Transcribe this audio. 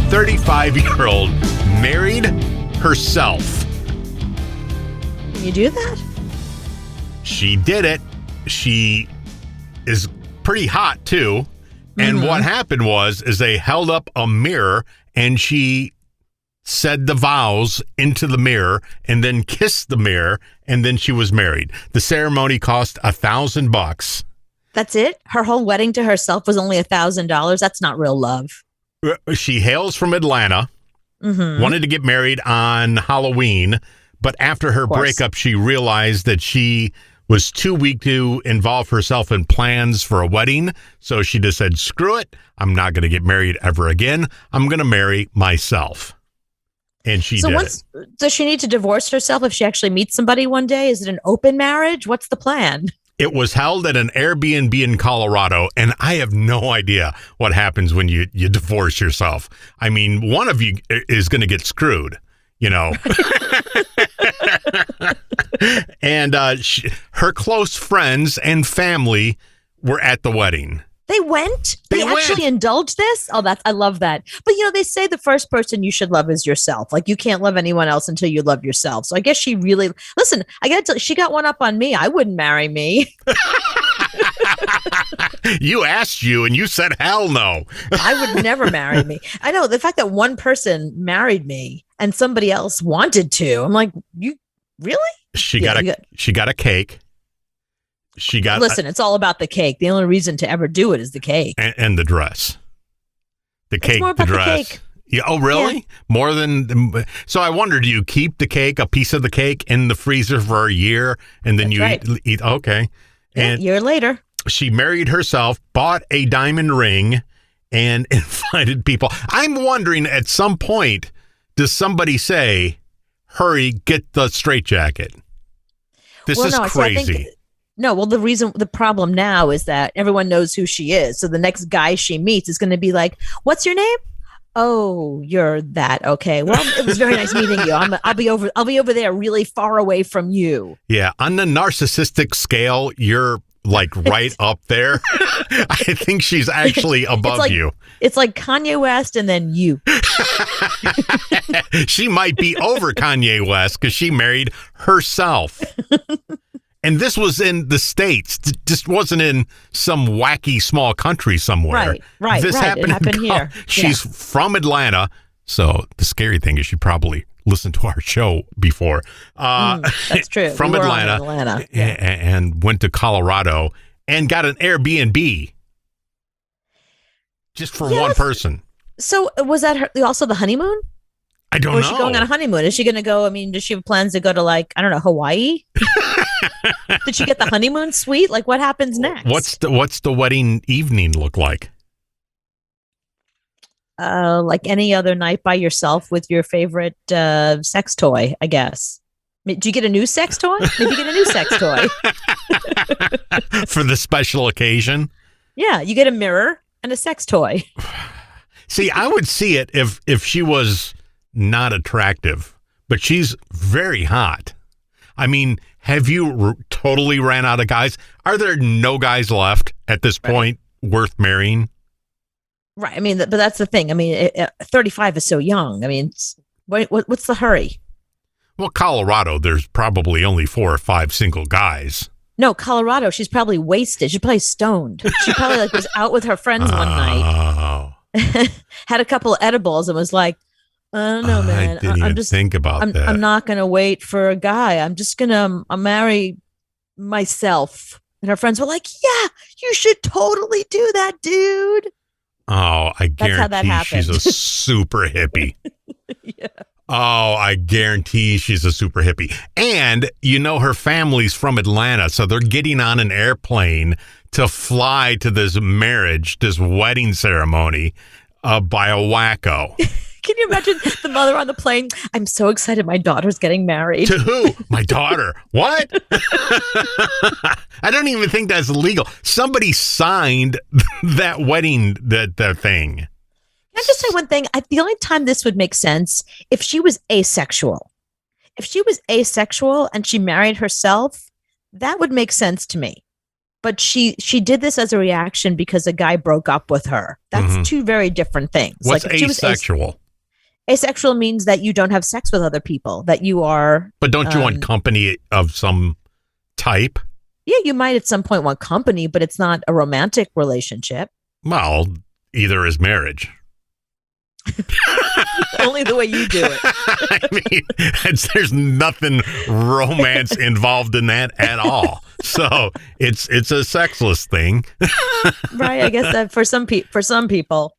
35-year-old married herself. Can you do that? She did it. She is pretty hot, too. And what happened was they held up a mirror and she said the vows into the mirror and then kissed the mirror, and then she was married. The ceremony cost $1,000. That's it? Her whole wedding to herself was only $1,000? That's not real love. She hails from Atlanta, wanted to get married on Halloween, but after her breakup, she realized that she was too weak to involve herself in plans for a wedding. So she just said, screw it. I'm not going to get married ever again. I'm going to marry myself. And she did it. Does she need to divorce herself if she actually meets somebody one day? Is it an open marriage? What's the plan? It was held at an Airbnb in Colorado, and I have no idea what happens when you divorce yourself. I mean, one of you is going to get screwed, you know. And her close friends and family were at the wedding. They went? They actually indulged this? Oh, I love that. But, they say the first person you should love is yourself. Like, you can't love anyone else until you love yourself. So I guess she really, listen, I got to tell you, she got one up on me. I wouldn't marry me. You asked you and you said, hell no. I would never marry me. I know the fact that one person married me and somebody else wanted to. I'm like, you really? She got a cake. Listen, it's all about the cake. The only reason to ever do it is the cake. And the dress. The cake, more about the dress. The cake. Yeah, oh, really? Yeah. More than... So I wonder, do you keep the cake, a piece of the cake, in the freezer for a year, and then eat? Okay. And a year later. She married herself, bought a diamond ring, and invited people. I'm wondering, at some point, does somebody say, hurry, get the straitjacket? This is crazy. The problem now is that everyone knows who she is. So the next guy she meets is going to be like, what's your name? Oh, you're that. Okay. Well, it was very nice meeting you. I'll be over there really far away from you. Yeah. On the narcissistic scale, you're like right up there. I think she's actually above you. It's like Kanye West and then you. She might be over Kanye West because she married herself. And this was in the States. Just wasn't in some wacky small country somewhere. Right. This happened here. She's from Atlanta. So the scary thing is she probably listened to our show before. That's true. From Atlanta. And went to Colorado and got an Airbnb just for one person. So was that also the honeymoon? I don't know. Or is she going on a honeymoon? Is she going to go? Does she have plans to go to Hawaii? Did she get the honeymoon suite? Like, what happens next? What's the wedding evening look like? Like any other night by yourself with your favorite sex toy, I guess. Do you get a new sex toy? Maybe get a new sex toy. For the special occasion? Yeah, you get a mirror and a sex toy. See, I would see it if she was not attractive, but she's very hot. I mean, have you totally ran out of guys? Are there no guys left at this point worth marrying? Right. I mean, but that's the thing. 35 is so young. What's the hurry? Well, Colorado, there's probably only 4 or 5 single guys. No, Colorado, she's probably wasted. She's probably stoned. She probably was out with her friends one night, had a couple of edibles and was like, I don't know, man. I didn't even think about that. I'm not going to wait for a guy. I'm just going to marry myself. And her friends were like, yeah, you should totally do that, dude. Oh, I guarantee she's a super hippie. Yeah. Oh, I guarantee she's a super hippie. And, her family's from Atlanta, so they're getting on an airplane to fly to this marriage, this wedding ceremony by a wacko. Can you imagine the mother on the plane? I'm so excited. My daughter's getting married. To who? My daughter. What? I don't even think that's legal. Somebody signed that wedding, that thing. Can I just say one thing? The only time this would make sense if she was asexual. If she was asexual and she married herself, that would make sense to me. but she did this as a reaction because a guy broke up with her. That's two very different things. What's asexual? Asexual means that you don't have sex with other people, that you are. But don't you want company of some type? Yeah, you might at some point want company, but it's not a romantic relationship. Well, either is marriage. Only the way you do it. I mean, there's nothing romance involved in that at all. So it's a sexless thing. Right. I guess that for some people.